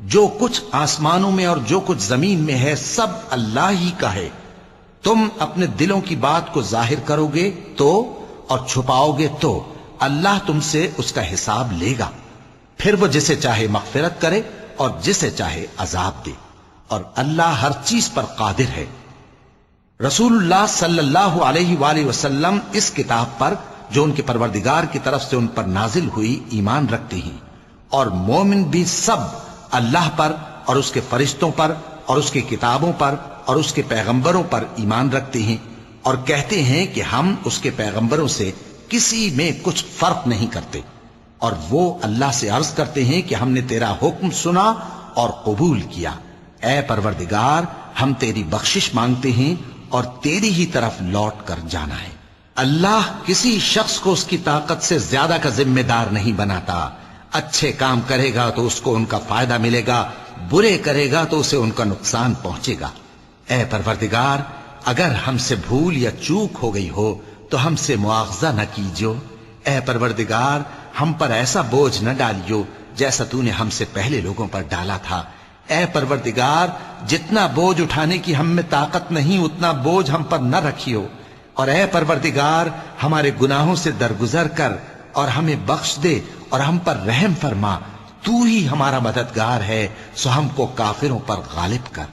جو کچھ آسمانوں میں اور جو کچھ زمین میں ہے سب اللہ ہی کا ہے. تم اپنے دلوں کی بات کو ظاہر کرو گے تو اور چھپاؤ گے تو اللہ تم سے اس کا حساب لے گا. پھر وہ جسے چاہے مغفرت کرے اور جسے چاہے عذاب دے، اور اللہ ہر چیز پر قادر ہے. رسول اللہ صلی اللہ علیہ وآلہ وسلم اس کتاب پر جو ان کے پروردگار کی طرف سے ان پر نازل ہوئی ایمان رکھتے ہیں، اور مومن بھی سب اللہ پر اور اس کے فرشتوں پر اور اس کی کتابوں پر اور اس کے پیغمبروں پر ایمان رکھتے ہیں، اور کہتے ہیں کہ ہم اس کے پیغمبروں سے کسی میں کچھ فرق نہیں کرتے. اور وہ اللہ سے عرض کرتے ہیں کہ ہم نے تیرا حکم سنا اور قبول کیا. اے پروردگار، ہم تیری بخشش مانگتے ہیں اور تیری ہی طرف لوٹ کر جانا ہے. اللہ کسی شخص کو اس کی طاقت سے زیادہ کا ذمہ دار نہیں بناتا. اچھے کام کرے گا تو اس کو ان کا فائدہ ملے گا، برے کرے گا تو اسے ان کا نقصان پہنچے گا. اے پروردگار، اگر ہم سے بھول یا چوک ہو گئی ہو تو ہم سے مواخذہ نہ کیجو. اے پروردگار، ہم پر ایسا بوجھ نہ ڈالیو جیسا تو نے ہم سے پہلے لوگوں پر ڈالا تھا. اے پروردگار، جتنا بوجھ اٹھانے کی ہم میں طاقت نہیں اتنا بوجھ ہم پر نہ رکھیو. اور اے پروردگار، ہمارے گناہوں سے درگزر کر اور ہمیں بخش دے اور ہم پر رحم فرما. تو ہی ہمارا مددگار ہے، سو ہم کو کافروں پر غالب کر.